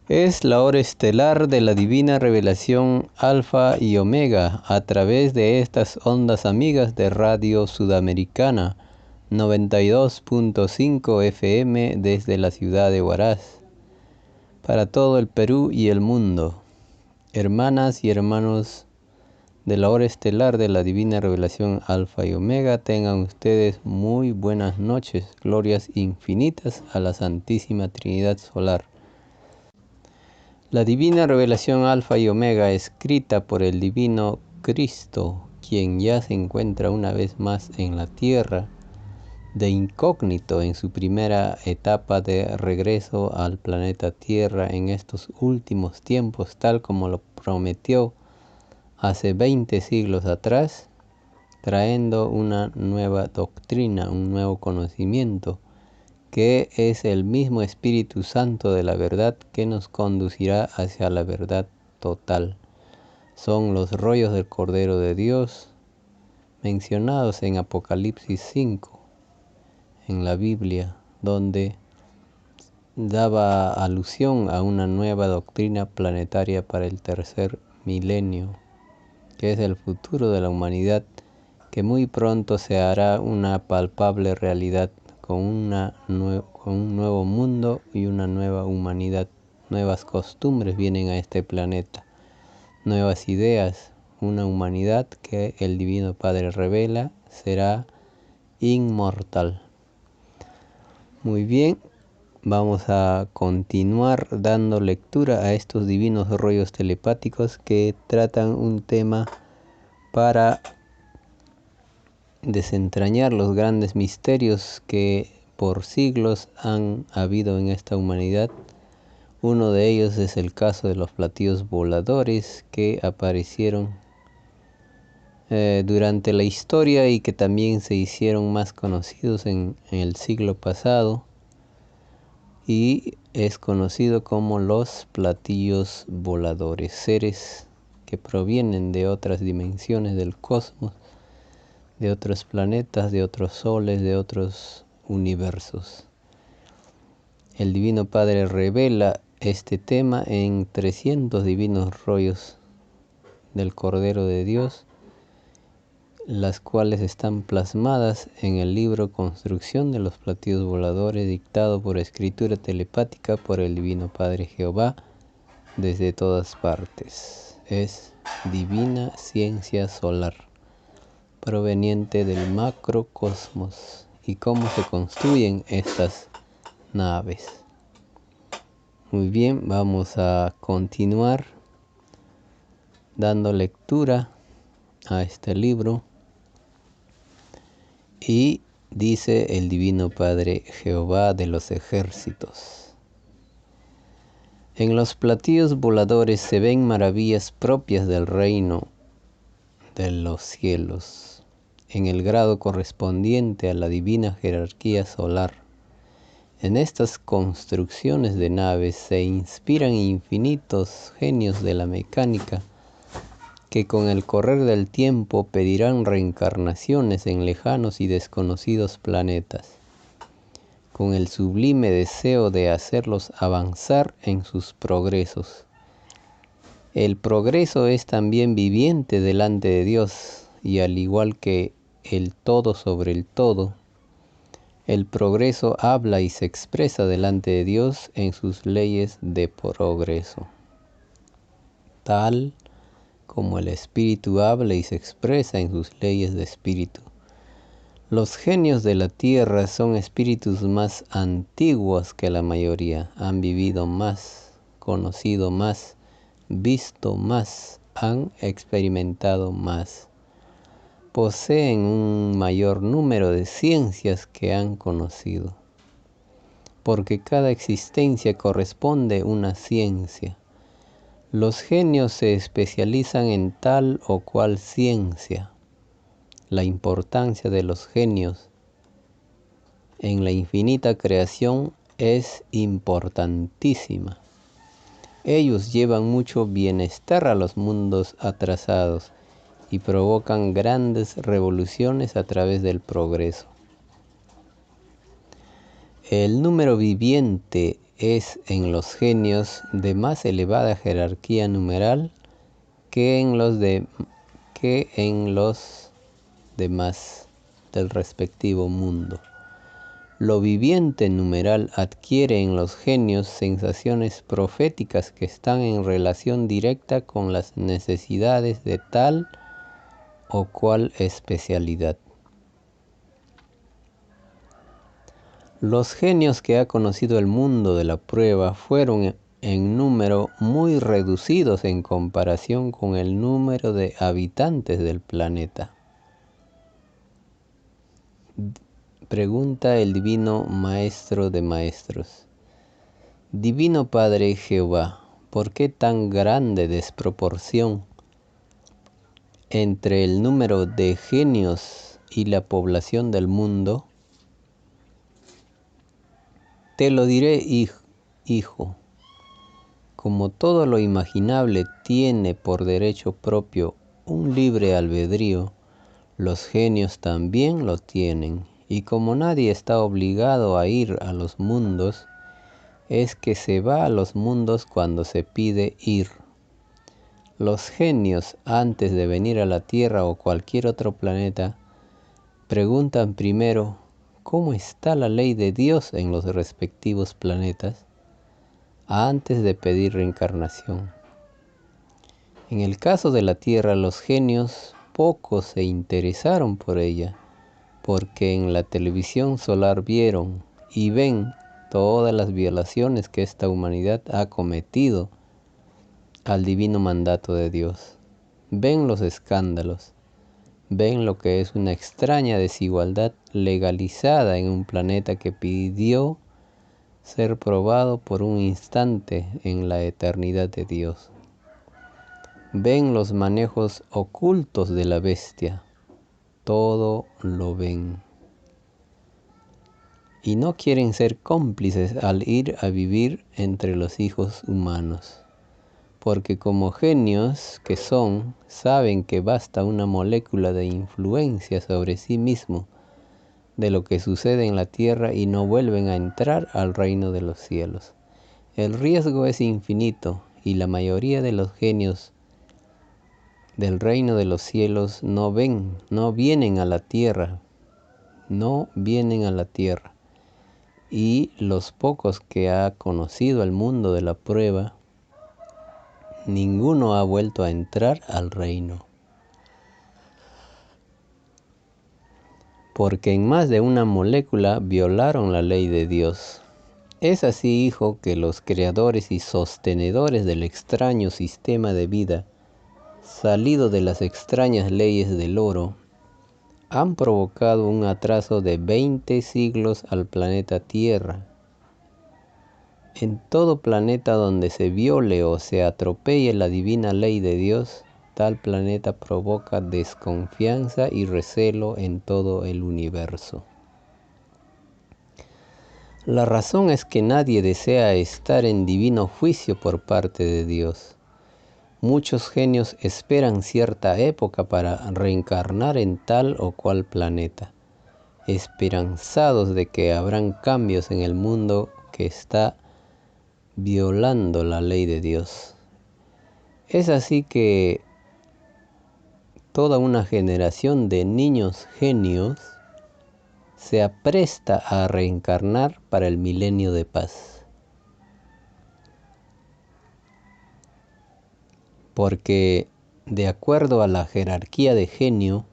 Es la hora estelar de la divina revelación Alfa y Omega a través de estas ondas amigas de Radio Sudamericana 92.5 FM desde la ciudad de Huaraz para todo el Perú y el mundo. Hermanas y hermanos de la hora estelar de la divina revelación Alfa y Omega, tengan ustedes muy buenas noches, glorias infinitas a la Santísima Trinidad Solar. La divina revelación Alfa y Omega, escrita por el divino Cristo, quien ya se encuentra una vez más en la tierra, de incógnito en su primera etapa de regreso al planeta Tierra en estos últimos tiempos, tal como lo prometió hace 20 siglos atrás, trayendo una nueva doctrina, un nuevo conocimiento, que es el mismo Espíritu Santo de la verdad que nos conducirá hacia la verdad total. Son los rollos del Cordero de Dios mencionados en Apocalipsis 5, en la Biblia, donde daba alusión a una nueva doctrina planetaria para el tercer milenio, que es el futuro de la humanidad, que muy pronto se hará una palpable realidad con un nuevo mundo y una nueva humanidad. Nuevas costumbres vienen a este planeta, nuevas ideas, una humanidad que el Divino Padre revela será inmortal. Muy bien, vamos a continuar dando lectura a estos divinos rollos telepáticos que tratan un tema para desentrañar los grandes misterios que por siglos han habido en esta humanidad. Uno de ellos es el caso de los platillos voladores que aparecieron durante la historia y que también se hicieron más conocidos en el siglo pasado, y es conocido como los platillos voladores, seres que provienen de otras dimensiones del cosmos, de otros planetas, de otros soles, de otros universos. El Divino Padre revela este tema en 300 divinos rollos del Cordero de Dios, las cuales están plasmadas en el libro Construcción de los Platillos Voladores, dictado por escritura telepática por el Divino Padre Jehová desde todas partes. Es divina ciencia solar, proveniente del macrocosmos, y cómo se construyen estas naves. Muy bien, vamos a continuar dando lectura a este libro, y dice el Divino Padre Jehová de los ejércitos: en los platillos voladores se ven maravillas propias del reino de los cielos, en el grado correspondiente a la divina jerarquía solar. En estas construcciones de naves se inspiran infinitos genios de la mecánica, que con el correr del tiempo pedirán reencarnaciones en lejanos y desconocidos planetas, con el sublime deseo de hacerlos avanzar en sus progresos. El progreso es también viviente delante de Dios, y al igual que el todo sobre el todo, el progreso habla y se expresa delante de Dios en sus leyes de progreso, tal como el espíritu habla y se expresa en sus leyes de espíritu. Los genios de la tierra son espíritus más antiguos que la mayoría, han vivido más, conocido más, visto más, han experimentado más. Poseen un mayor número de ciencias que han conocido, porque cada existencia corresponde a una ciencia. Los genios se especializan en tal o cual ciencia. La importancia de los genios en la infinita creación es importantísima. Ellos llevan mucho bienestar a los mundos atrasados y provocan grandes revoluciones a través del progreso. El número viviente es en los genios de más elevada jerarquía numeral que en los demás del respectivo mundo. Lo viviente numeral adquiere en los genios sensaciones proféticas que están en relación directa con las necesidades de tal o cual especialidad. Los genios que ha conocido el mundo de la prueba fueron en número muy reducidos en comparación con el número de habitantes del planeta. Pregunta el Divino Maestro de Maestros. Divino Padre Jehová, ¿por qué tan grande desproporción entre el número de genios y la población del mundo? Te lo diré, hijo. Como todo lo imaginable tiene por derecho propio un libre albedrío, los genios también lo tienen, y como nadie está obligado a ir a los mundos, es que se va a los mundos cuando se pide ir. Los genios, antes de venir a la Tierra o cualquier otro planeta, preguntan primero cómo está la ley de Dios en los respectivos planetas, antes de pedir reencarnación. En el caso de la Tierra, los genios pocos se interesaron por ella, porque en la televisión solar vieron y ven todas las violaciones que esta humanidad ha cometido al divino mandato de Dios. Ven los escándalos, ven lo que es una extraña desigualdad legalizada en un planeta que pidió ser probado por un instante en la eternidad de Dios. Ven los manejos ocultos de la bestia, todo lo ven. Y no quieren ser cómplices al ir a vivir entre los hijos humanos, porque como genios que son, saben que basta una molécula de influencia sobre sí mismo de lo que sucede en la tierra y no vuelven a entrar al reino de los cielos. El riesgo es infinito y la mayoría de los genios del reino de los cielos no vienen a la tierra, y los pocos que ha conocido el mundo de la prueba, ninguno ha vuelto a entrar al reino. Porque en más de una molécula violaron la ley de Dios. Es así, hijo, que los creadores y sostenedores del extraño sistema de vida, salido de las extrañas leyes del oro, han provocado un atraso de 20 siglos al planeta Tierra. En todo planeta donde se viole o se atropelle la divina ley de Dios, tal planeta provoca desconfianza y recelo en todo el universo. La razón es que nadie desea estar en divino juicio por parte de Dios. Muchos genios esperan cierta época para reencarnar en tal o cual planeta, esperanzados de que habrán cambios en el mundo que está violando la ley de Dios. Es así que toda una generación de niños genios se apresta a reencarnar para el milenio de paz. Porque de acuerdo a la jerarquía de genio,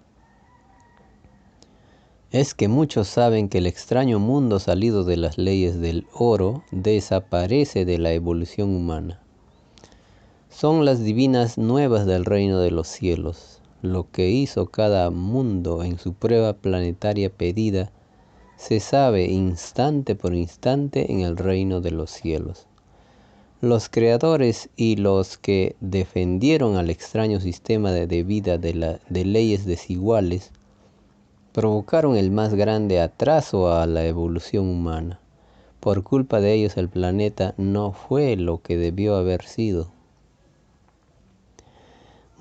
es que muchos saben que el extraño mundo salido de las leyes del oro desaparece de la evolución humana. Son las divinas nuevas del reino de los cielos. Lo que hizo cada mundo en su prueba planetaria pedida, se sabe instante por instante en el reino de los cielos. Los creadores y los que defendieron al extraño sistema de vida de leyes desiguales provocaron el más grande atraso a la evolución humana. Por culpa de ellos el planeta no fue lo que debió haber sido.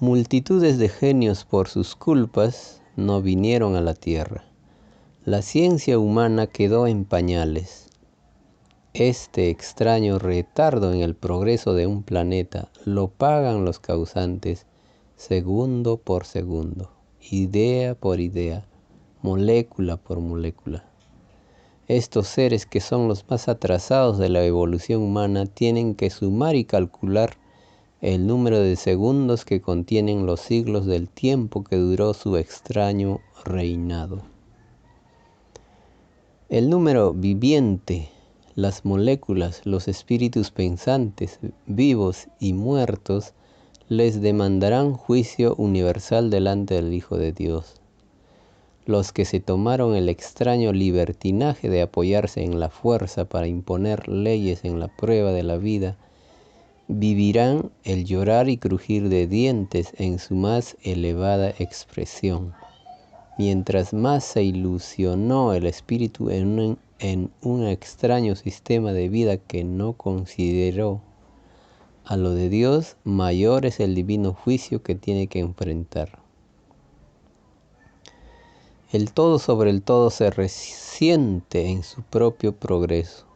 Multitudes de genios por sus culpas no vinieron a la Tierra. La ciencia humana quedó en pañales. Este extraño retardo en el progreso de un planeta lo pagan los causantes segundo por segundo, idea por idea, molécula por molécula. Estos seres, que son los más atrasados de la evolución humana, tienen que sumar y calcular el número de segundos que contienen los siglos del tiempo que duró su extraño reinado. El número viviente, las moléculas, los espíritus pensantes, vivos y muertos, les demandarán juicio universal delante del Hijo de Dios. Los que se tomaron el extraño libertinaje de apoyarse en la fuerza para imponer leyes en la prueba de la vida, vivirán el llorar y crujir de dientes en su más elevada expresión. Mientras más se ilusionó el espíritu en un extraño sistema de vida que no consideró a lo de Dios, mayor es el divino juicio que tiene que enfrentar. El todo sobre el todo se resiente en su propio progreso.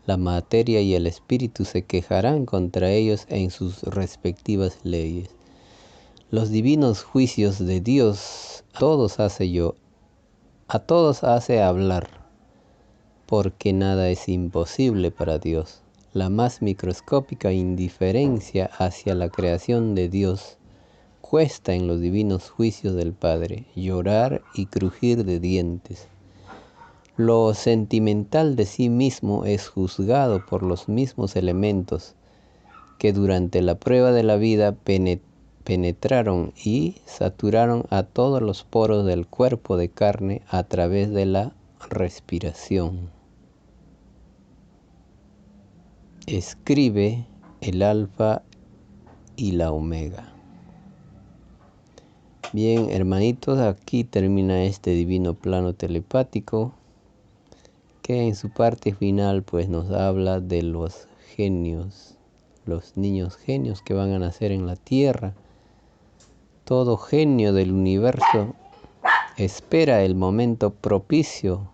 La materia y el espíritu se quejarán contra ellos en sus respectivas leyes. Los divinos juicios de Dios a todos hace hablar, porque nada es imposible para Dios. La más microscópica indiferencia hacia la creación de Dios cuesta en los divinos juicios del Padre llorar y crujir de dientes. Lo sentimental de sí mismo es juzgado por los mismos elementos que durante la prueba de la vida penetraron y saturaron a todos los poros del cuerpo de carne a través de la respiración. Escribe el Alfa y la Omega. Bien, hermanitos, aquí termina este divino plano telepático, que en su parte final pues nos habla de los genios, los niños genios que van a nacer en la tierra. Todo genio del universo espera el momento propicio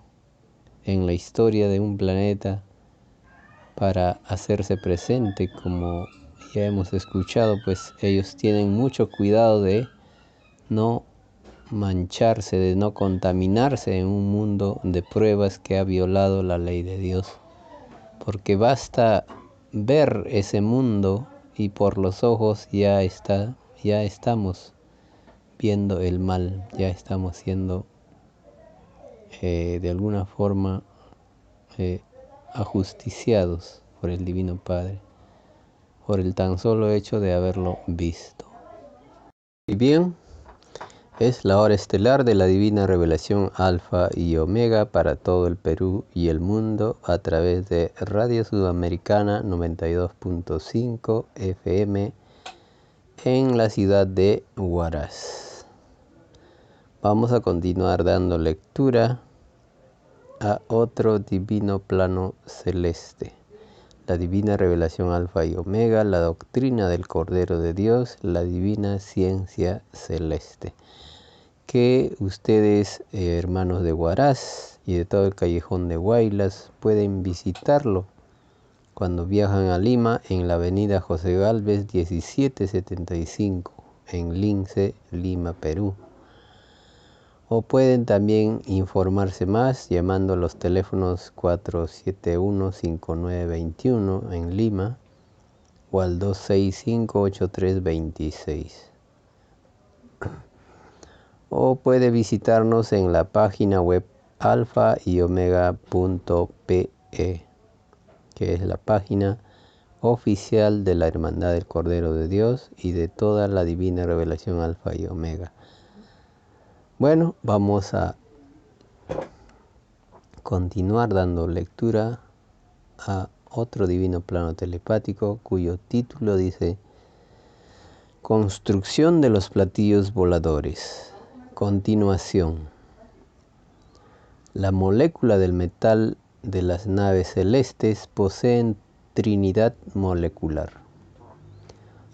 en la historia de un planeta para hacerse presente. Como ya hemos escuchado, pues ellos tienen mucho cuidado de no mancharse, de no contaminarse en un mundo de pruebas que ha violado la ley de Dios. Porque basta ver ese mundo y por los ojos ya estamos viendo el mal, ya estamos siendo de alguna forma ajusticiados por el Divino Padre, por el tan solo hecho de haberlo visto. Y bien, es la hora estelar de la divina revelación Alfa y Omega para todo el Perú y el mundo a través de Radio Sudamericana 92.5 FM en la ciudad de Huaraz. Vamos a continuar dando lectura a otro divino plano celeste. La divina revelación Alfa y Omega, la doctrina del Cordero de Dios, la divina ciencia celeste. Que ustedes, hermanos de Huaraz y de todo el callejón de Huaylas, pueden visitarlo cuando viajan a Lima en la avenida José Gálvez 1775 en Lince, Lima, Perú. O pueden también informarse más llamando a los teléfonos 471-5921 en Lima o al 265-8326. O puede visitarnos en la página web alfayomega.pe, que es la página oficial de la Hermandad del Cordero de Dios y de toda la divina revelación Alfa y Omega. Bueno, vamos a continuar dando lectura a otro divino plano telepático cuyo título dice Construcción de los platillos voladores. Continuación. La molécula del metal de las naves celestes poseen trinidad molecular.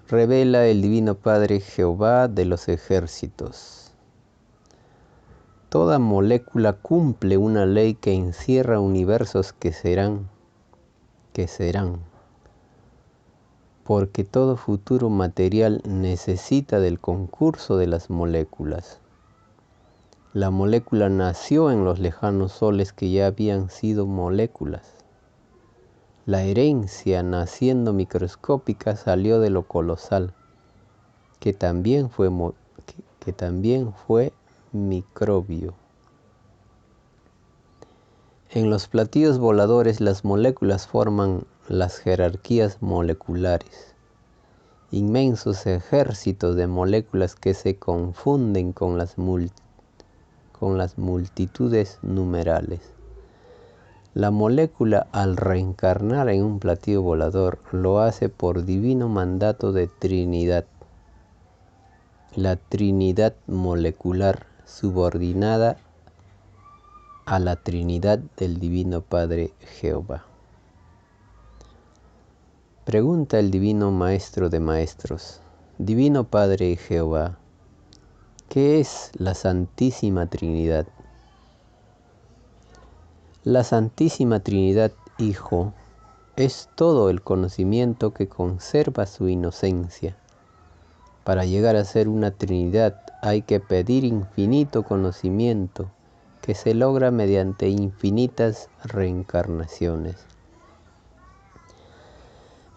Revela el Divino Padre Jehová de los ejércitos. Toda molécula cumple una ley que encierra universos que serán que serán, porque todo futuro material necesita del concurso de las moléculas. La molécula nació en los lejanos soles que ya habían sido moléculas. La herencia, naciendo microscópica, salió de lo colosal, que también fue microbio. En los platillos voladores, las moléculas forman las jerarquías moleculares, inmensos ejércitos de moléculas que se confunden con las multitudes numerales. La molécula, al reencarnar en un platillo volador, lo hace por divino mandato de Trinidad. La Trinidad molecular subordinada a la Trinidad del Divino Padre Jehová. Pregunta el Divino Maestro de Maestros: Divino Padre Jehová, ¿qué es la Santísima Trinidad? La Santísima Trinidad, Hijo, es todo el conocimiento que conserva su inocencia. Para llegar a ser una Trinidad hay que pedir infinito conocimiento que se logra mediante infinitas reencarnaciones.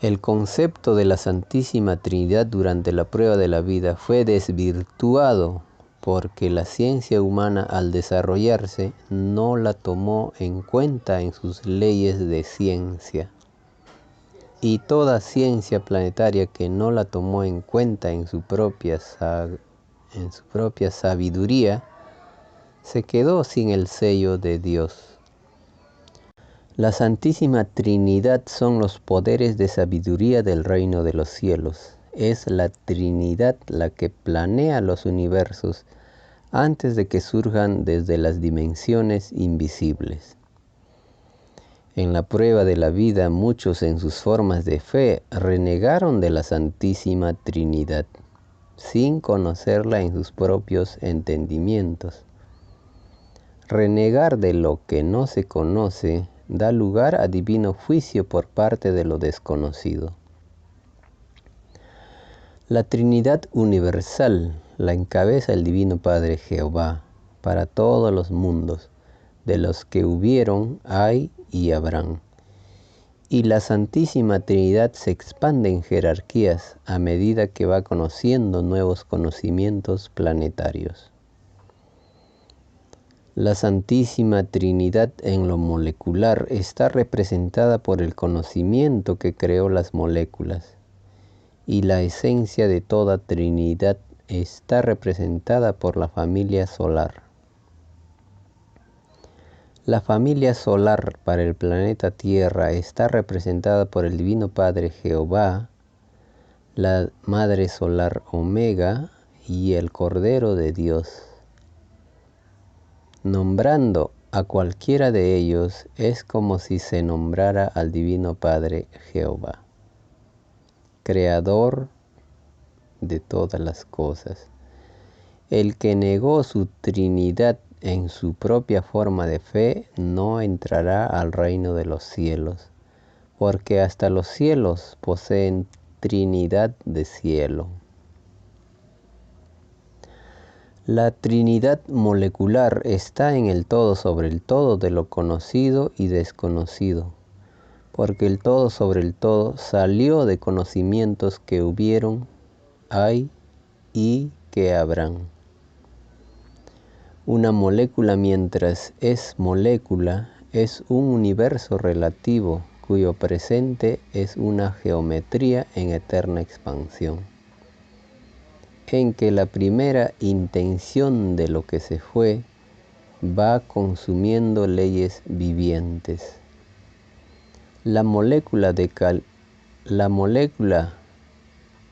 El concepto de la Santísima Trinidad durante la prueba de la vida fue desvirtuado porque la ciencia humana, al desarrollarse, no la tomó en cuenta en sus leyes de ciencia. Y toda ciencia planetaria que no la tomó en cuenta en su propia sabiduría, se quedó sin el sello de Dios. La Santísima Trinidad son los poderes de sabiduría del reino de los cielos. Es la Trinidad la que planea los universos antes de que surjan desde las dimensiones invisibles. En la prueba de la vida, muchos en sus formas de fe renegaron de la Santísima Trinidad, sin conocerla en sus propios entendimientos. Renegar de lo que no se conoce da lugar a divino juicio por parte de lo desconocido. La Trinidad universal la encabeza el Divino Padre Jehová para todos los mundos, de los que hubieron, hay y habrán. Y la Santísima Trinidad se expande en jerarquías a medida que va conociendo nuevos conocimientos planetarios. La Santísima Trinidad en lo molecular está representada por el conocimiento que creó las moléculas, y la esencia de toda Trinidad está representada por la familia solar. La familia solar para el planeta Tierra está representada por el Divino Padre Jehová, la Madre Solar Omega y el Cordero de Dios. Nombrando a cualquiera de ellos es como si se nombrara al Divino Padre Jehová, Creador de todas las cosas. El que negó su Trinidad en su propia forma de fe no entrará al reino de los cielos, porque hasta los cielos poseen Trinidad de cielo. La Trinidad molecular está en el todo sobre el todo de lo conocido y desconocido, porque el todo sobre el todo salió de conocimientos que hubieron, hay y que habrán. Una molécula, mientras es molécula, es un universo relativo cuyo presente es una geometría en eterna expansión, en que la primera intención de lo que se fue va consumiendo leyes vivientes. La molécula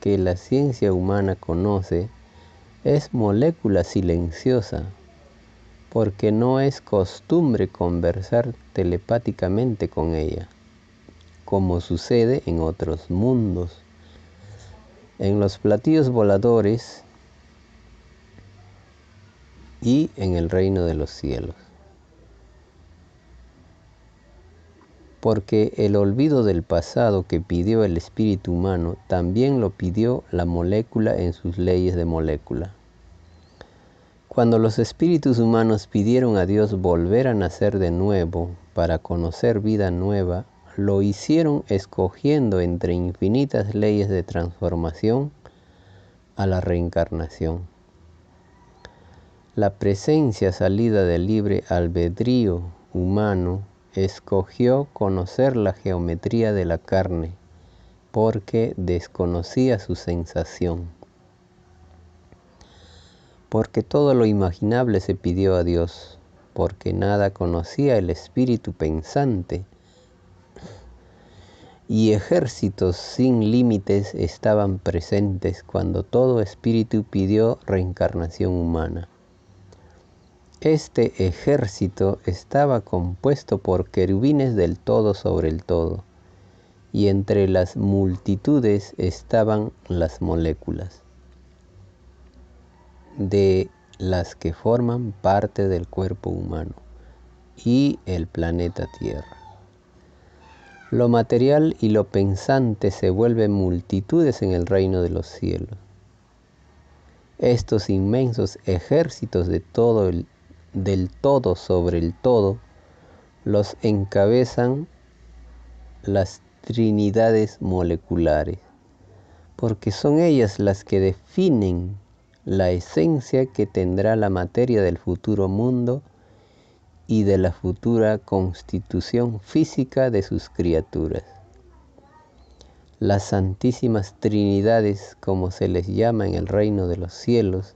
que la ciencia humana conoce es molécula silenciosa, porque no es costumbre conversar telepáticamente con ella, como sucede en otros mundos. En los platillos voladores y en el reino de los cielos. porque el olvido del pasado que pidió el espíritu humano también lo pidió la molécula en sus leyes de molécula. Cuando los espíritus humanos pidieron a Dios volver a nacer de nuevo para conocer vida nueva, lo hicieron escogiendo entre infinitas leyes de transformación a la reencarnación. La presencia salida del libre albedrío humano escogió conocer la geometría de la carne porque desconocía su sensación. Porque todo lo imaginable se pidió a Dios, porque nada conocía el espíritu pensante, y ejércitos sin límites estaban presentes cuando todo espíritu pidió reencarnación humana. Este ejército estaba compuesto por querubines del todo sobre el todo, y entre las multitudes estaban las moléculas, de las que forman parte del cuerpo humano y el planeta Tierra. Lo material y lo pensante se vuelven multitudes en el reino de los cielos. Estos inmensos ejércitos del todo sobre el todo los encabezan las trinidades moleculares, porque son ellas las que definen la esencia que tendrá la materia del futuro mundo y de la futura constitución física de sus criaturas. Las santísimas trinidades, como se les llama en el reino de los cielos,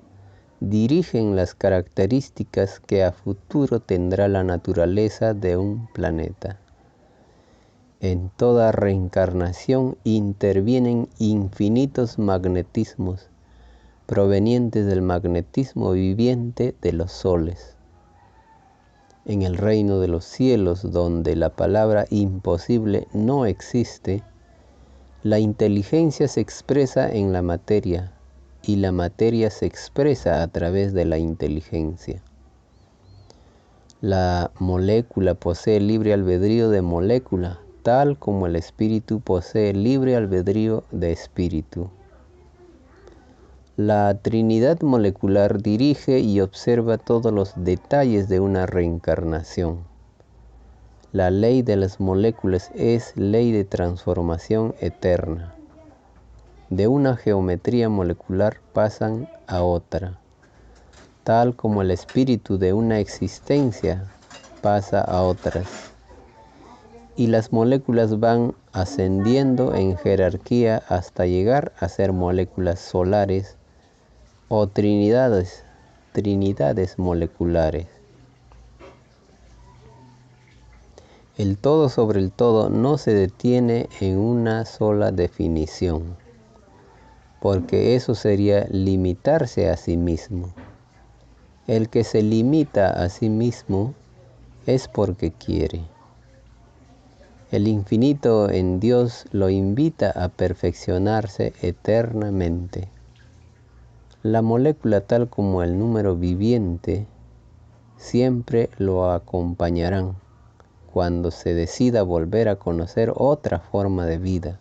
dirigen las características que a futuro tendrá la naturaleza de un planeta. En toda reencarnación intervienen infinitos magnetismos provenientes del magnetismo viviente de los soles. En el reino de los cielos, donde la palabra imposible no existe, la inteligencia se expresa en la materia y la materia se expresa a través de la inteligencia. La molécula posee libre albedrío de molécula, tal como el espíritu posee libre albedrío de espíritu. La Trinidad molecular dirige y observa todos los detalles de una reencarnación. La ley de las moléculas es ley de transformación eterna. De una geometría molecular pasan a otra, tal como el espíritu de una existencia pasa a otras. Y las moléculas van ascendiendo en jerarquía hasta llegar a ser moléculas solares o trinidades moleculares. El todo sobre el todo no se detiene en una sola definición, porque eso sería limitarse a sí mismo. El que se limita a sí mismo es porque quiere. El infinito en Dios lo invita a perfeccionarse eternamente. La molécula, tal como el número viviente, siempre lo acompañarán cuando se decida volver a conocer otra forma de vida.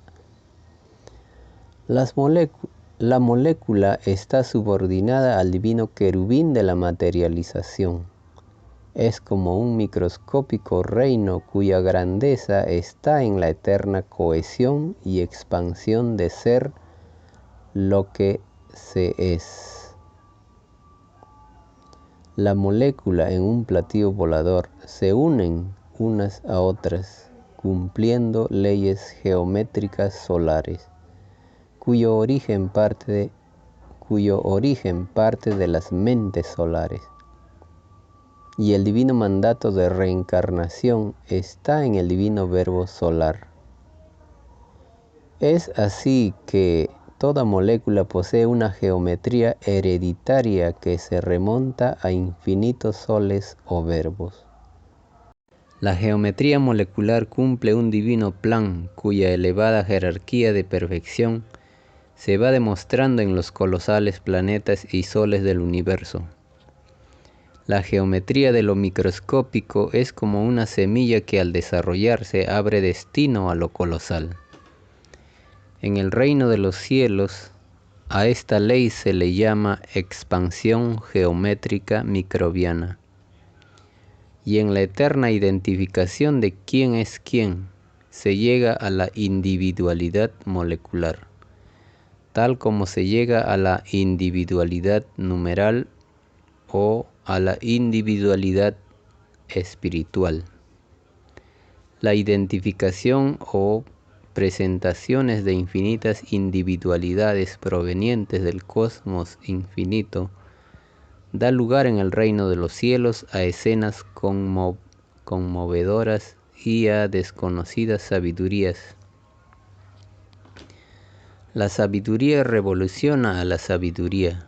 La molécula está subordinada al divino querubín de la materialización. Es como un microscópico reino cuya grandeza está en la eterna cohesión y expansión de ser lo que se es. La molécula en un platillo volador se unen unas a otras, cumpliendo leyes geométricas solares, cuyo origen parte de las mentes solares. Y el divino mandato de reencarnación está en el divino verbo solar. Es así que toda molécula posee una geometría hereditaria que se remonta a infinitos soles o verbos. La geometría molecular cumple un divino plan cuya elevada jerarquía de perfección se va demostrando en los colosales planetas y soles del universo. La geometría de lo microscópico es como una semilla que al desarrollarse abre destino a lo colosal. En el reino de los cielos, a esta ley se le llama expansión geométrica microbiana. Y en la eterna identificación de quién es quién, se llega a la individualidad molecular, tal como se llega a la individualidad numeral o a la individualidad espiritual. La identificación o presentaciones de infinitas individualidades provenientes del cosmos infinito da lugar en el reino de los cielos a escenas conmovedoras y a desconocidas sabidurías. La sabiduría revoluciona a la sabiduría.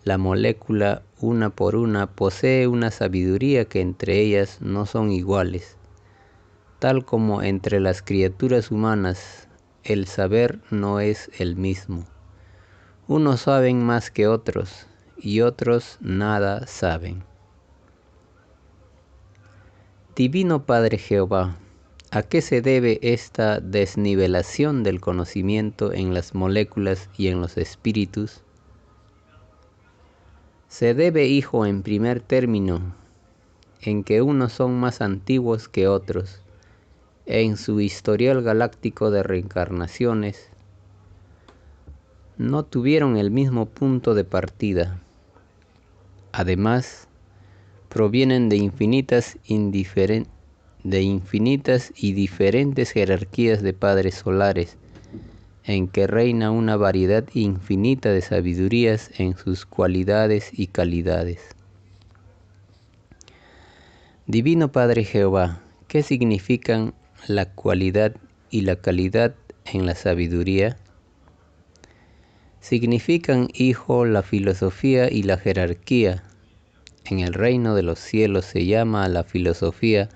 La molécula, una por una, posee una sabiduría que entre ellas no son iguales. Tal como entre las criaturas humanas, el saber no es el mismo. Unos saben más que otros, y otros nada saben. Divino Padre Jehová, ¿a qué se debe esta desnivelación del conocimiento en las moléculas y en los espíritus? Se debe, hijo, en primer término, en que unos son más antiguos que otros, en su historial galáctico de reencarnaciones, no tuvieron el mismo punto de partida. Además, provienen de infinitas y diferentes jerarquías de padres solares, en que reina una variedad infinita de sabidurías en sus cualidades y calidades. Divino Padre Jehová, ¿qué significan la cualidad y la calidad en la sabiduría? Significan, hijo, la filosofía y la jerarquía. En el reino de los cielos se llama a la filosofía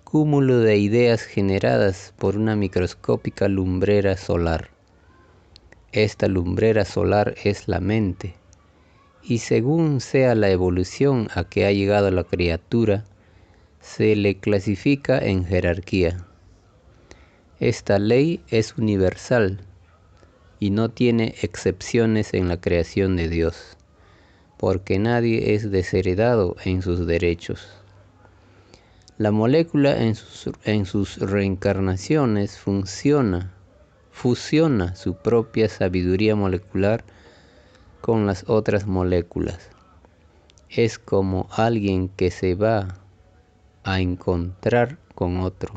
cúmulo de ideas generadas por una microscópica lumbrera solar. Esta lumbrera solar es la mente, y según sea la evolución a que ha llegado la criatura, se le clasifica en jerarquía. Esta ley es universal y no tiene excepciones en la creación de Dios, porque nadie es desheredado en sus derechos. La molécula en sus reencarnaciones fusiona su propia sabiduría molecular con las otras moléculas. Es como alguien que se va a encontrar con otro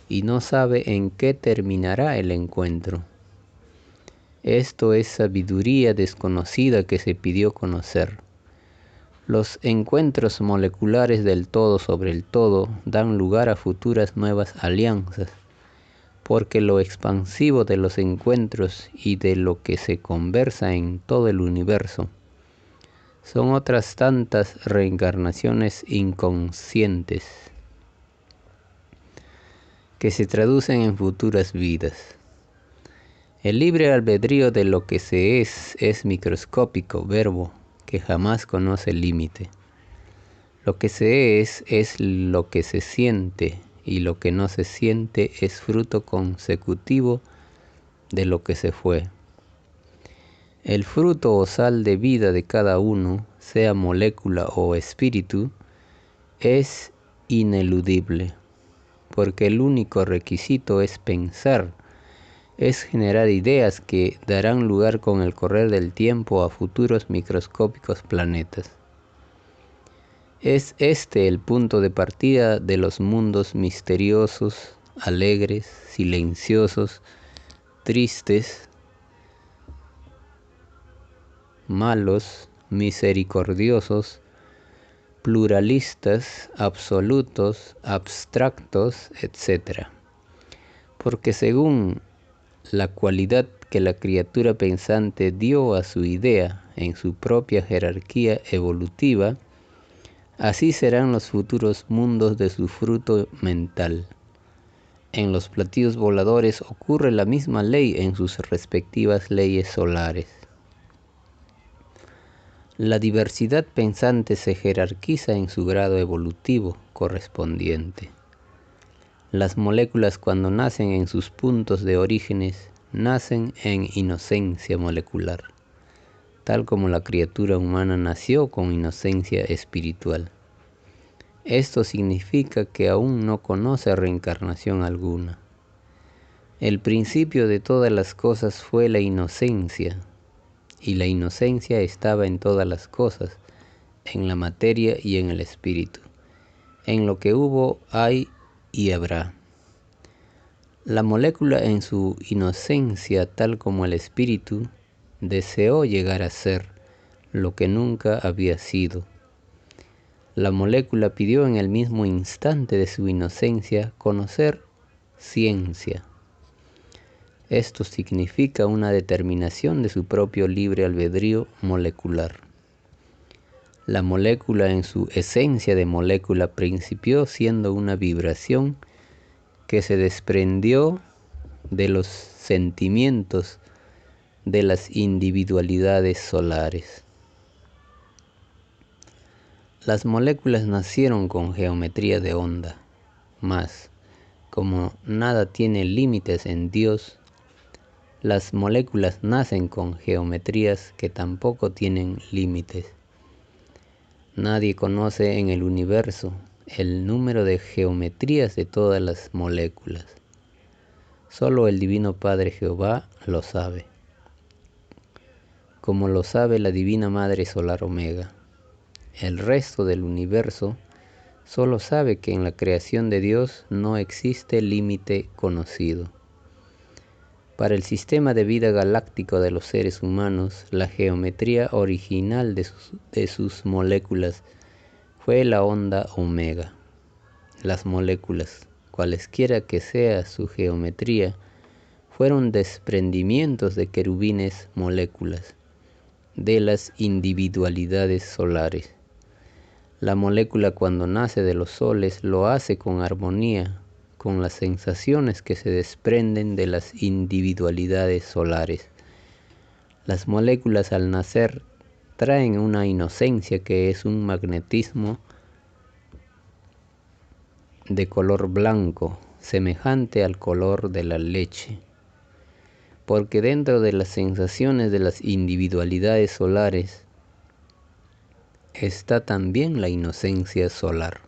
y no sabe en qué terminará el encuentro. Esto es sabiduría desconocida que se pidió conocer. Los encuentros moleculares del todo sobre el todo dan lugar a futuras nuevas alianzas, porque lo expansivo de los encuentros y de lo que se conversa en todo el universo son otras tantas reencarnaciones inconscientes que se traducen en futuras vidas. El libre albedrío de lo que se es microscópico, verbo que jamás conoce límite. Lo que se es lo que se siente, y lo que no se siente es fruto consecutivo de lo que se fue. El fruto o sal de vida de cada uno, sea molécula o espíritu, es ineludible, porque el único requisito es pensar, es generar ideas que darán lugar con el correr del tiempo a futuros microscópicos planetas. Es este el punto de partida de los mundos misteriosos, alegres, silenciosos, tristes, malos, misericordiosos, pluralistas, absolutos, abstractos, etc. Porque según la cualidad que la criatura pensante dio a su idea en su propia jerarquía evolutiva, así serán los futuros mundos de su fruto mental. En los platillos voladores ocurre la misma ley en sus respectivas leyes solares. La diversidad pensante se jerarquiza en su grado evolutivo correspondiente. Las moléculas, cuando nacen en sus puntos de orígenes, nacen en inocencia molecular, tal como la criatura humana nació con inocencia espiritual. Esto significa que aún no conoce reencarnación alguna. El principio de todas las cosas fue la inocencia, y la inocencia estaba en todas las cosas, en la materia y en el espíritu. En lo que hubo, hay y habrá. La molécula en su inocencia, tal como el espíritu, deseó llegar a ser lo que nunca había sido. La molécula pidió en el mismo instante de su inocencia conocer ciencia. Esto significa una determinación de su propio libre albedrío molecular. La molécula en su esencia de molécula principió siendo una vibración que se desprendió de los sentimientos de las individualidades solares. Las moléculas nacieron con geometría de onda, mas, como nada tiene límites en Dios, las moléculas nacen con geometrías que tampoco tienen límites. Nadie conoce en el universo el número de geometrías de todas las moléculas. Solo el Divino Padre Jehová lo sabe, como lo sabe la Divina Madre Solar Omega. El resto del universo solo sabe que en la creación de Dios no existe límite conocido. Para el sistema de vida galáctico de los seres humanos, la geometría original de sus moléculas fue la onda omega. Las moléculas, cualesquiera que sea su geometría, fueron desprendimientos de querubines moléculas, de las individualidades solares. La molécula, cuando nace de los soles, lo hace con armonía con las sensaciones que se desprenden de las individualidades solares. Las moléculas al nacer traen una inocencia que es un magnetismo de color blanco, semejante al color de la leche, porque dentro de las sensaciones de las individualidades solares está también la inocencia solar,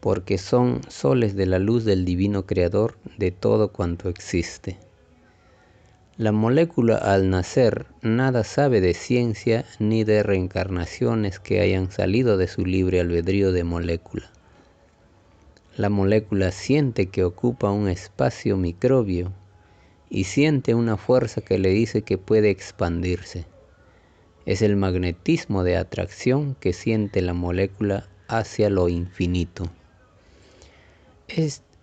porque son soles de la luz del divino creador de todo cuanto existe. La molécula al nacer nada sabe de ciencia ni de reencarnaciones que hayan salido de su libre albedrío de molécula. La molécula siente que ocupa un espacio microbio y siente una fuerza que le dice que puede expandirse. Es el magnetismo de atracción que siente la molécula hacia lo infinito.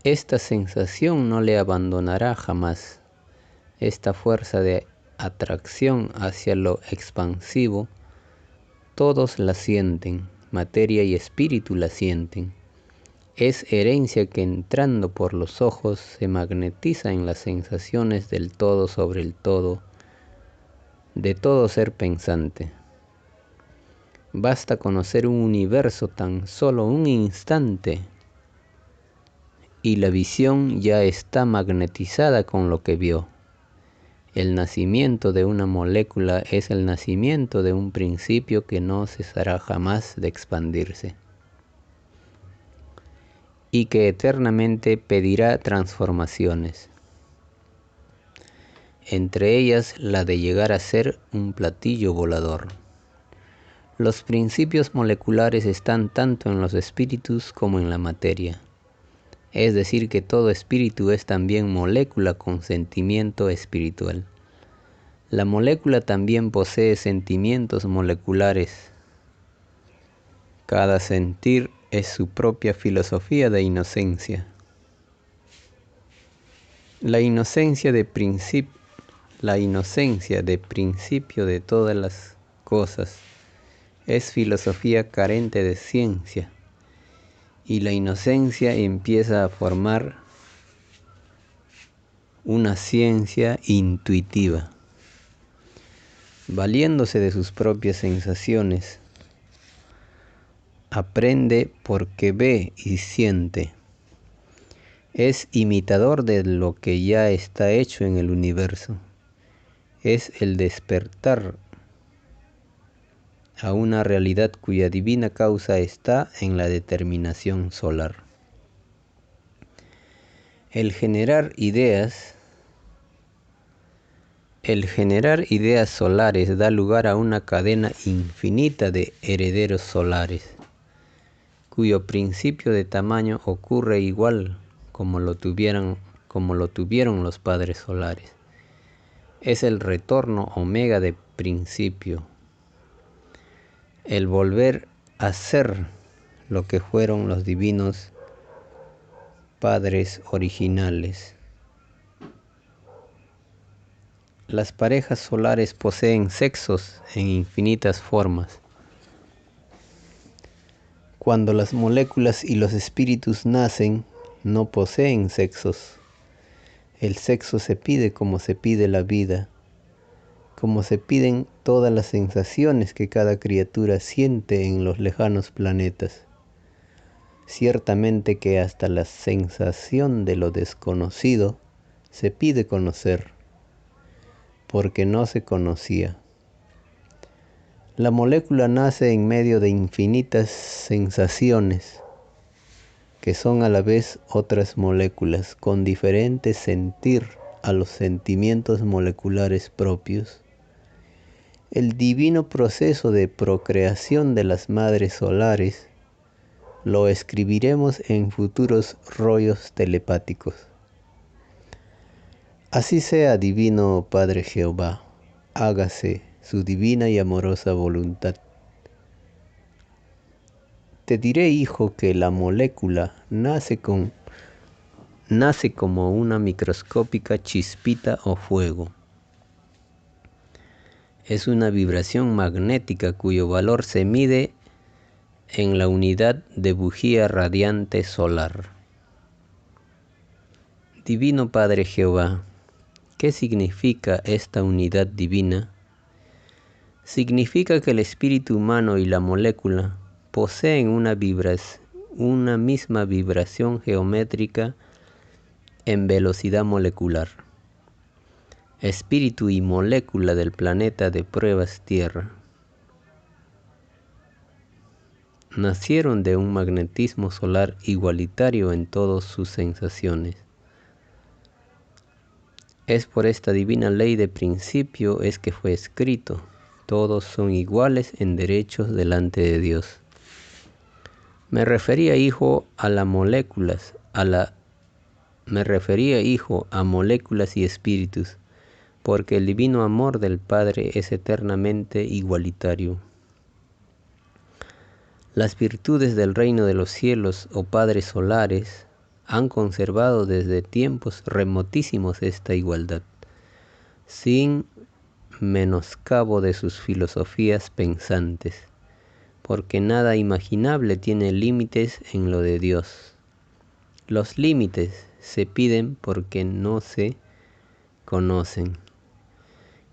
Esta sensación no le abandonará jamás. Esta fuerza de atracción hacia lo expansivo, todos la sienten, materia y espíritu la sienten. Es herencia que entrando por los ojos se magnetiza en las sensaciones del todo sobre el todo, de todo ser pensante. Basta conocer un universo tan solo un instante y la visión ya está magnetizada con lo que vio. El nacimiento de una molécula es el nacimiento de un principio que no cesará jamás de expandirse y que eternamente pedirá transformaciones, entre ellas la de llegar a ser un platillo volador. Los principios moleculares están tanto en los espíritus como en la materia. Es decir, que todo espíritu es también molécula con sentimiento espiritual. La molécula también posee sentimientos moleculares. Cada sentir es su propia filosofía de inocencia. La inocencia de principio de todas las cosas es filosofía carente de ciencia, y la inocencia empieza a formar una ciencia intuitiva. valiéndose de sus propias sensaciones. Aprende porque ve y siente. Es imitador de lo que ya está hecho en el universo. Es el despertar a una realidad cuya divina causa está en la determinación solar. El generar ideas solares da lugar a una cadena infinita de herederos solares, cuyo principio de tamaño ocurre igual como lo tuvieron los padres solares. Es el retorno omega de principio, el volver a ser lo que fueron los divinos padres originales. Las parejas solares poseen sexos en infinitas formas. Cuando las moléculas y los espíritus nacen, no poseen sexos. El sexo se pide como se pide la vida, como se piden todas las sensaciones que cada criatura siente en los lejanos planetas. Ciertamente que hasta la sensación de lo desconocido se pide conocer, porque no se conocía. La molécula nace en medio de infinitas sensaciones, que son a la vez otras moléculas, con diferente sentir a los sentimientos moleculares propios. El divino proceso de procreación de las madres solares lo escribiremos en futuros rollos telepáticos. Así sea, Divino Padre Jehová, hágase su divina y amorosa voluntad. Te diré, hijo, que la molécula nace como una microscópica chispita o fuego. Es una vibración magnética cuyo valor se mide en la unidad de bujía radiante solar. Divino Padre Jehová, ¿qué significa esta unidad divina? Significa que el espíritu humano y la molécula poseen una misma vibración geométrica en velocidad molecular. Espíritu y molécula del planeta de pruebas Tierra nacieron de un magnetismo solar igualitario en todas sus sensaciones. Es por esta divina ley de principio es que fue escrito: todos son iguales en derechos delante de Dios. Me refería, hijo, a moléculas y espíritus, porque el divino amor del Padre es eternamente igualitario. Las virtudes del reino de los cielos, o padres solares, han conservado desde tiempos remotísimos esta igualdad, sin menoscabo de sus filosofías pensantes, porque nada imaginable tiene límites en lo de Dios. Los límites se piden porque no se conocen.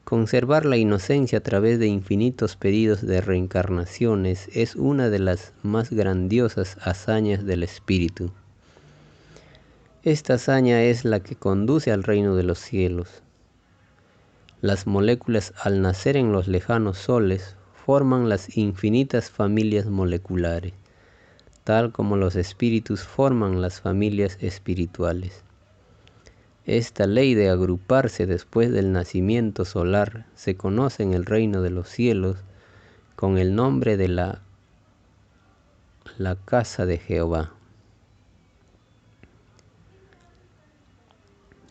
Conservar la inocencia a través de infinitos pedidos de reencarnaciones es una de las más grandiosas hazañas del espíritu. Esta hazaña es la que conduce al reino de los cielos. Las moléculas, al nacer en los lejanos soles, forman las infinitas familias moleculares, tal como los espíritus forman las familias espirituales. Esta ley de agruparse después del nacimiento solar se conoce en el reino de los cielos con el nombre de la casa de Jehová,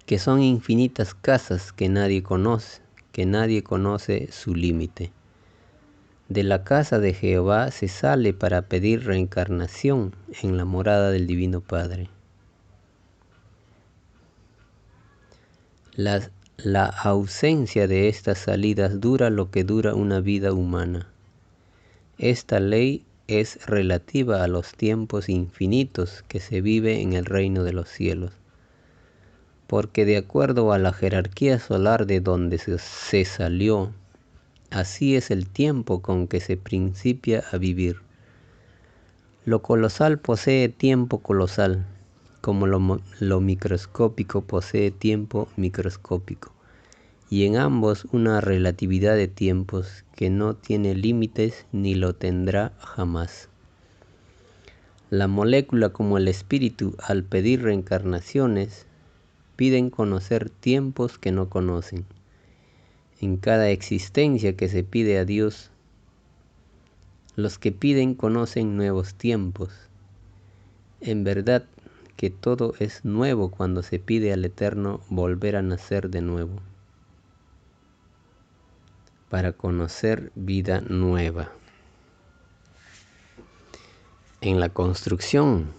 que son infinitas casas que nadie conoce su límite. De la casa de Jehová se sale para pedir reencarnación en la morada del Divino Padre. La ausencia de estas salidas dura lo que dura una vida humana. Esta ley es relativa a los tiempos infinitos que se vive en el reino de los cielos, porque de acuerdo a la jerarquía solar de donde se salió, Así es el tiempo con que se principia a vivir. Lo colosal posee tiempo colosal, como lo microscópico posee tiempo microscópico, y en ambos una relatividad de tiempos que no tiene límites ni lo tendrá jamás. La molécula como el espíritu, al pedir reencarnaciones, piden conocer tiempos que no conocen. En cada existencia que se pide a Dios, los que piden conocen nuevos tiempos. En verdad que todo es nuevo cuando se pide al Eterno volver a nacer de nuevo, para conocer vida nueva. En la construcción,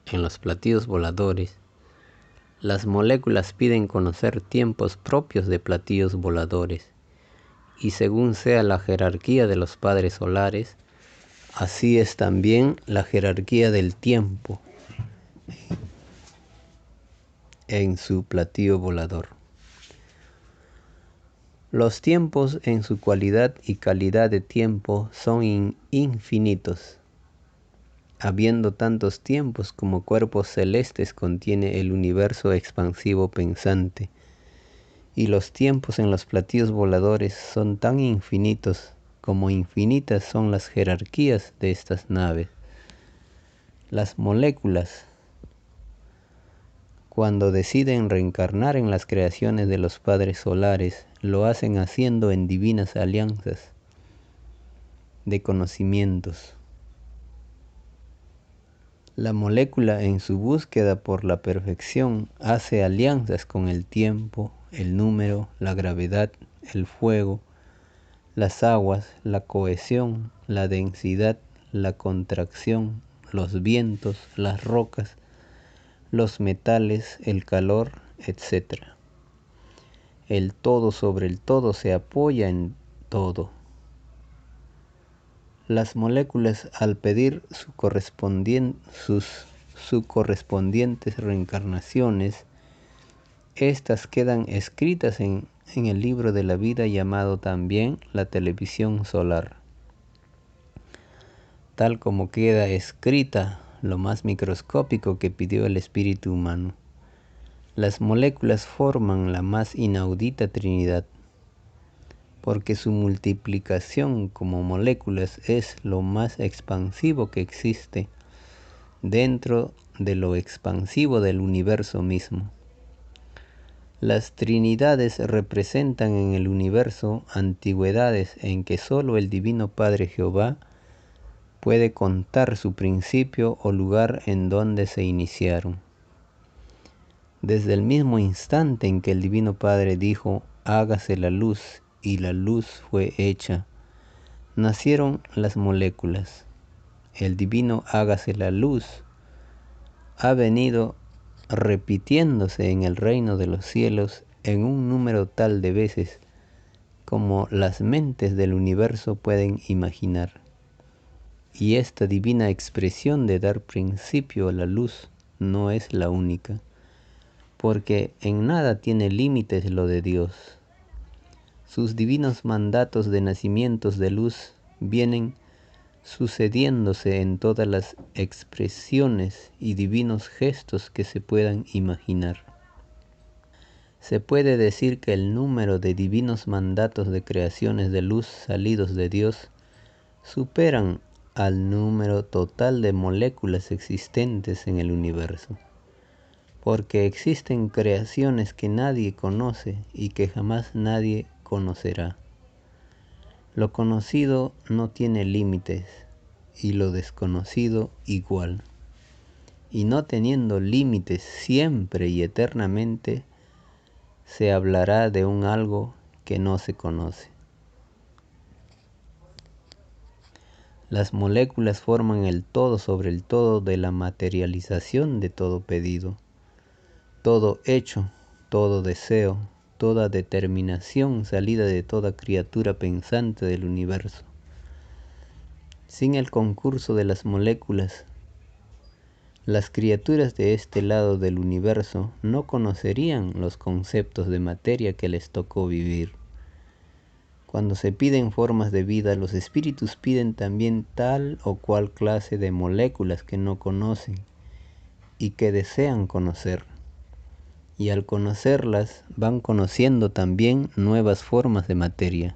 en los platillos voladores, las moléculas piden conocer tiempos propios de platillos voladores, y según sea la jerarquía de los padres solares, así es también la jerarquía del tiempo en su platillo volador. Los tiempos en su cualidad y calidad de tiempo son infinitos. Habiendo tantos tiempos como cuerpos celestes contiene el universo expansivo pensante, y los tiempos en los platillos voladores son tan infinitos como infinitas son las jerarquías de estas naves. Las moléculas, cuando deciden reencarnar en las creaciones de los padres solares, lo hacen haciendo en divinas alianzas de conocimientos. La molécula en su búsqueda por la perfección hace alianzas con el tiempo, el número, la gravedad, el fuego, las aguas, la cohesión, la densidad, la contracción, los vientos, las rocas, los metales, el calor, etc. El todo sobre el todo se apoya en todo. Las moléculas, al pedir sus correspondientes reencarnaciones, estas quedan escritas en el libro de la vida llamado también la televisión solar, tal como queda escrita lo más microscópico que pidió el espíritu humano. Las moléculas forman la más inaudita Trinidad, porque su multiplicación como moléculas es lo más expansivo que existe dentro de lo expansivo del universo mismo. Las Trinidades representan en el universo antigüedades en que sólo el Divino Padre Jehová puede contar su principio o lugar en donde se iniciaron. Desde el mismo instante en que el Divino Padre dijo, hágase la luz, y la luz fue hecha, nacieron las moléculas. El divino hágase la luz ha venido repitiéndose en el reino de los cielos en un número tal de veces como las mentes del universo pueden imaginar. Y esta divina expresión de dar principio a la luz no es la única, porque en nada tiene límites lo de Dios. Sus divinos mandatos de nacimientos de luz vienen sucediéndose en todas las expresiones y divinos gestos que se puedan imaginar. Se puede decir que el número de divinos mandatos de creaciones de luz salidos de Dios superan al número total de moléculas existentes en el universo, porque existen creaciones que nadie conoce y que jamás nadie conocerá. Lo conocido no tiene límites y lo desconocido igual. Y no teniendo límites siempre y eternamente, se hablará de un algo que no se conoce. Las moléculas forman el todo sobre el todo de la materialización de todo pedido, todo hecho, todo deseo, toda determinación salida de toda criatura pensante del universo. Sin el concurso de las moléculas, las criaturas de este lado del universo no conocerían los conceptos de materia que les tocó vivir. Cuando se piden formas de vida, los espíritus piden también tal o cual clase de moléculas que no conocen y que desean conocer. Y al conocerlas, van conociendo también nuevas formas de materia.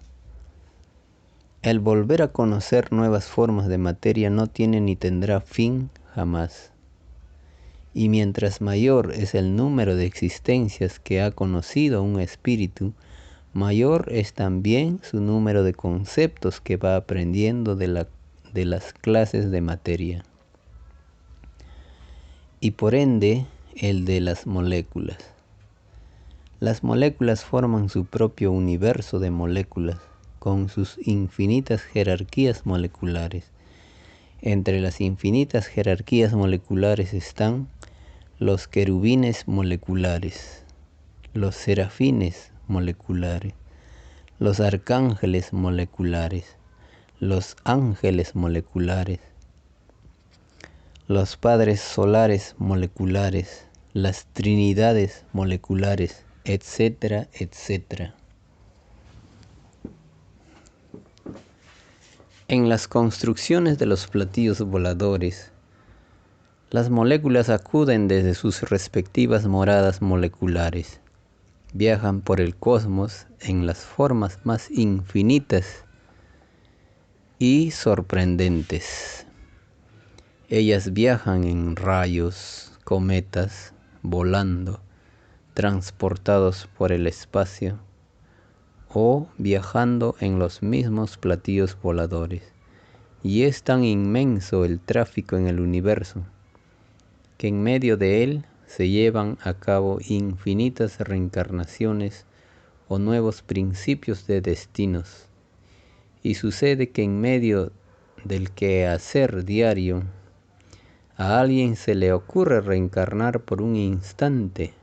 El volver a conocer nuevas formas de materia no tiene ni tendrá fin jamás. Y mientras mayor es el número de existencias que ha conocido un espíritu, mayor es también su número de conceptos que va aprendiendo de las clases de materia. Y por ende, el de las moléculas. Las moléculas forman su propio universo de moléculas, con sus infinitas jerarquías moleculares. Entre las infinitas jerarquías moleculares están los querubines moleculares, los serafines moleculares, los arcángeles moleculares, los ángeles moleculares, los padres solares moleculares, las trinidades moleculares, etcétera, etcétera. En las construcciones de los platillos voladores, las moléculas acuden desde sus respectivas moradas moleculares. Viajan por el cosmos en las formas más infinitas y sorprendentes. Ellas viajan en rayos, cometas, volando, transportados por el espacio o viajando en los mismos platillos voladores. Y es tan inmenso el tráfico en el universo que en medio de él se llevan a cabo infinitas reencarnaciones o nuevos principios de destinos. Y sucede que en medio del quehacer diario, a alguien se le ocurre reencarnar por un instante.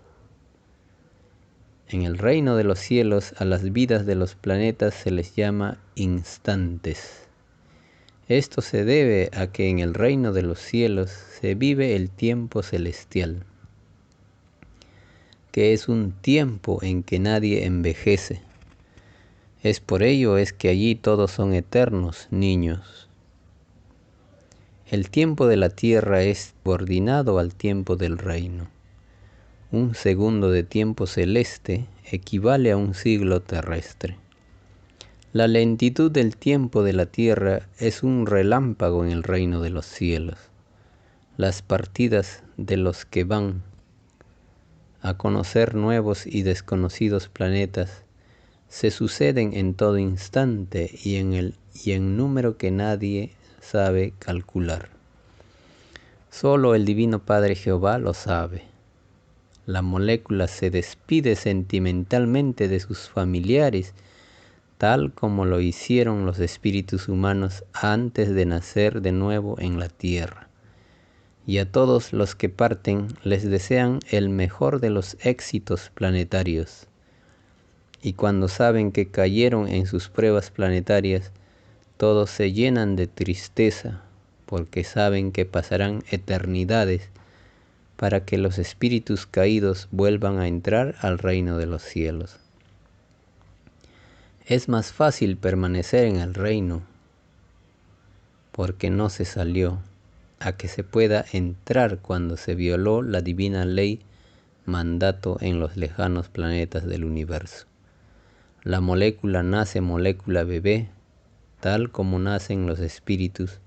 En el reino de los cielos, a las vidas de los planetas se les llama instantes. Esto se debe a que en el reino de los cielos se vive el tiempo celestial, que es un tiempo en que nadie envejece. Es por ello es que allí todos son eternos niños. El tiempo de la tierra es subordinado al tiempo del reino. Un segundo de tiempo celeste equivale a un siglo terrestre. La lentitud del tiempo de la tierra es un relámpago en el reino de los cielos. Las partidas de los que van a conocer nuevos y desconocidos planetas se suceden en todo instante y en número que nadie sabe calcular. Solo el Divino Padre Jehová lo sabe. La molécula se despide sentimentalmente de sus familiares, tal como lo hicieron los espíritus humanos antes de nacer de nuevo en la tierra. Y a todos los que parten les desean el mejor de los éxitos planetarios. Y cuando saben que cayeron en sus pruebas planetarias, todos se llenan de tristeza, porque saben que pasarán eternidades para que los espíritus caídos vuelvan a entrar al reino de los cielos. Es más fácil permanecer en el reino porque no se salió, a que se pueda entrar cuando se violó la divina ley mandato en los lejanos planetas del universo. La molécula nace molécula bebé, tal como nacen los espíritus,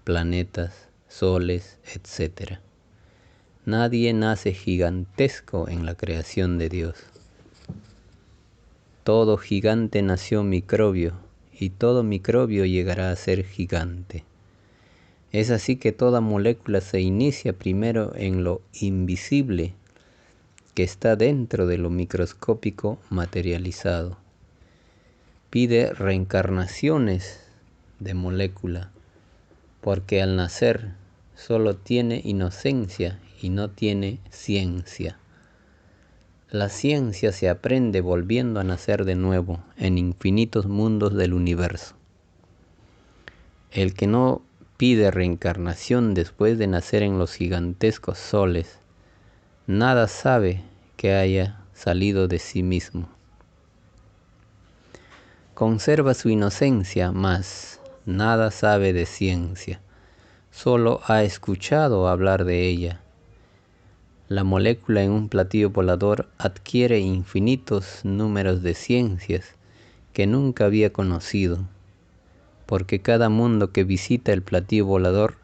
planetas, soles, etc. Nadie nace gigantesco en la creación de Dios. Todo gigante nació microbio, y todo microbio llegará a ser gigante. Es así que toda molécula se inicia primero en lo invisible, que está dentro de lo microscópico materializado. Pide reencarnaciones de molécula, porque al nacer solo tiene inocencia y no tiene ciencia. La ciencia se aprende volviendo a nacer de nuevo en infinitos mundos del universo. El que no pide reencarnación después de nacer en los gigantescos soles, nada sabe que haya salido de sí mismo. Conserva su inocencia, mas nada sabe de ciencia. Solo ha escuchado hablar de ella. La molécula en un platillo volador adquiere infinitos números de ciencias que nunca había conocido, porque cada mundo que visita el platillo volador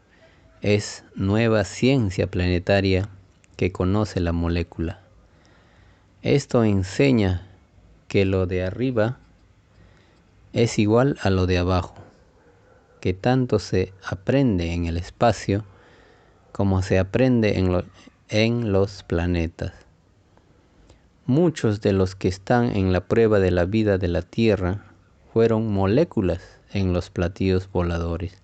es nueva ciencia planetaria que conoce la molécula. Esto enseña que lo de arriba es igual a lo de abajo, que tanto se aprende en el espacio como se aprende en los planetas. Muchos de los que están en la prueba de la vida de la Tierra fueron moléculas en los platillos voladores.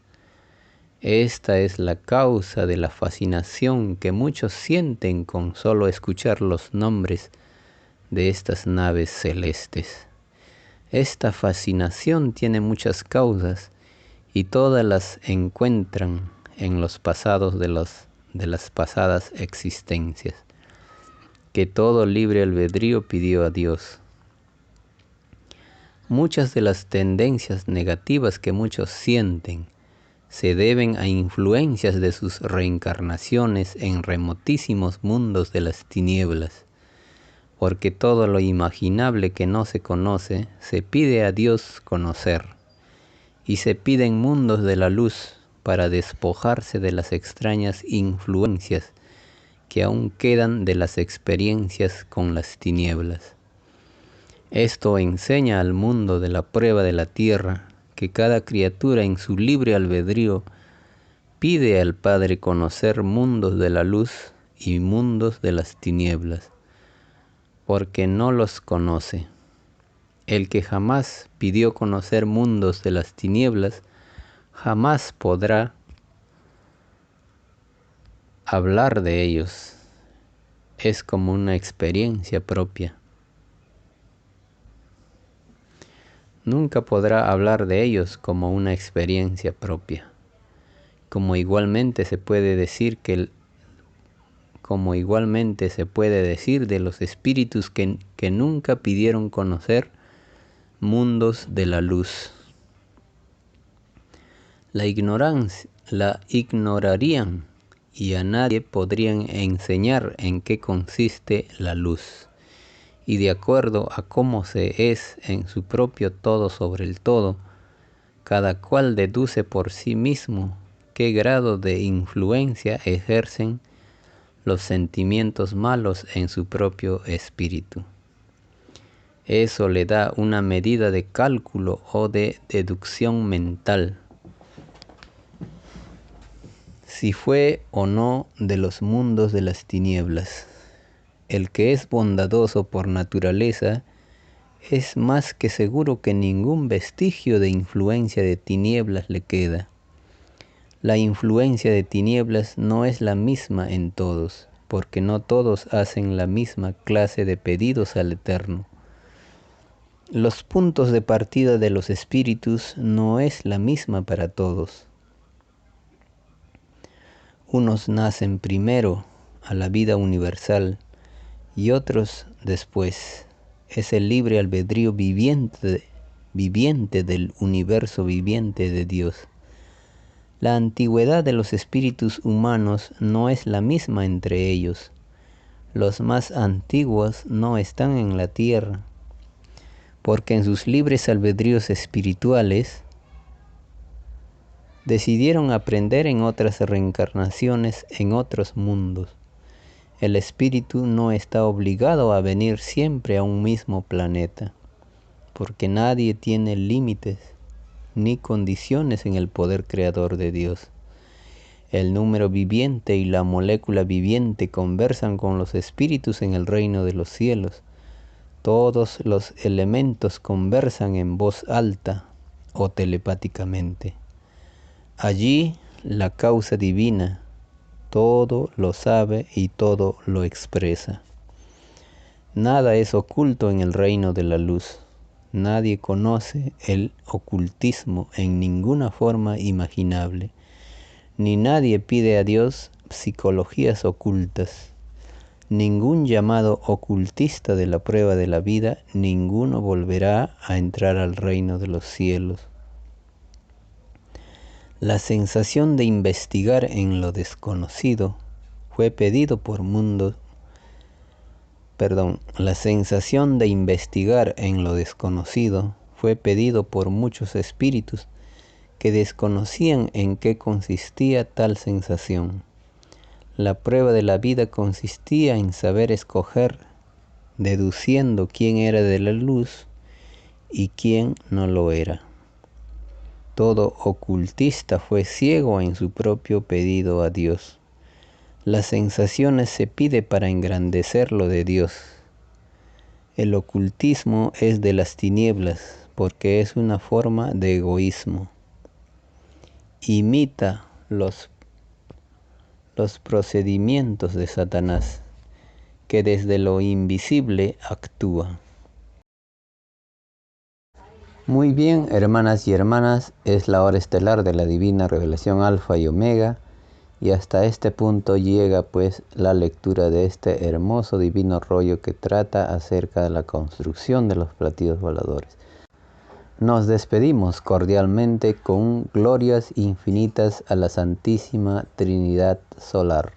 Esta es la causa de la fascinación que muchos sienten con solo escuchar los nombres de estas naves celestes. Esta fascinación tiene muchas causas y todas las encuentran en los pasados de las pasadas existencias, que todo libre albedrío pidió a Dios. Muchas de las tendencias negativas que muchos sienten se deben a influencias de sus reencarnaciones en remotísimos mundos de las tinieblas, porque todo lo imaginable que no se conoce se pide a Dios conocer, y se piden mundos de la luz para despojarse de las extrañas influencias que aún quedan de las experiencias con las tinieblas. Esto enseña al mundo de la prueba de la tierra que cada criatura en su libre albedrío pide al Padre conocer mundos de la luz y mundos de las tinieblas, porque no los conoce. El que jamás pidió conocer mundos de las tinieblas, jamás podrá hablar de ellos. Es como una experiencia propia. Nunca podrá hablar de ellos como una experiencia propia. Como igualmente se puede decir de los espíritus que nunca pidieron conocer mundos de la luz. La ignorarían y a nadie podrían enseñar en qué consiste la luz. Y de acuerdo a cómo se es en su propio todo sobre el todo, cada cual deduce por sí mismo qué grado de influencia ejercen los sentimientos malos en su propio espíritu. Eso le da una medida de cálculo o de deducción mental. Si fue o no de los mundos de las tinieblas. El que es bondadoso por naturaleza es más que seguro que ningún vestigio de influencia de tinieblas le queda. La influencia de tinieblas no es la misma en todos, porque no todos hacen la misma clase de pedidos al Eterno. Los puntos de partida de los espíritus no es la misma para todos. Unos nacen primero a la vida universal y otros después. Es el libre albedrío viviente del universo viviente de Dios. La antigüedad de los espíritus humanos no es la misma entre ellos. Los más antiguos no están en la tierra, porque en sus libres albedríos espirituales decidieron aprender en otras reencarnaciones en otros mundos. El espíritu no está obligado a venir siempre a un mismo planeta, porque nadie tiene límites ni condiciones en el poder creador de Dios. El número viviente y la molécula viviente conversan con los espíritus en el reino de los cielos. Todos los elementos conversan en voz alta o telepáticamente. Allí la causa divina todo lo sabe y todo lo expresa. Nada es oculto en el reino de la luz. Nadie conoce el ocultismo en ninguna forma imaginable, ni nadie pide a Dios psicologías ocultas. ningún llamado ocultista de la prueba de la vida, ninguno volverá a entrar al reino de los cielos. La sensación de investigar en lo desconocido fue pedido por la sensación de investigar en lo desconocido fue pedido por muchos espíritus que desconocían en qué consistía tal sensación. La prueba de la vida consistía en saber escoger, deduciendo quién era de la luz y quién no lo era. Todo ocultista fue ciego en su propio pedido a Dios. Las sensaciones se pide para engrandecer lo de Dios. El ocultismo es de las tinieblas porque es una forma de egoísmo. Imita los procedimientos de Satanás, que desde lo invisible actúa. Muy bien, hermanas y hermanas, es la hora estelar de la divina revelación Alfa y Omega, y hasta este punto llega pues la lectura de este hermoso divino rollo que trata acerca de la construcción de los platillos voladores. Nos despedimos cordialmente con glorias infinitas a la Santísima Trinidad Solar.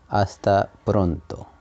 Hasta pronto.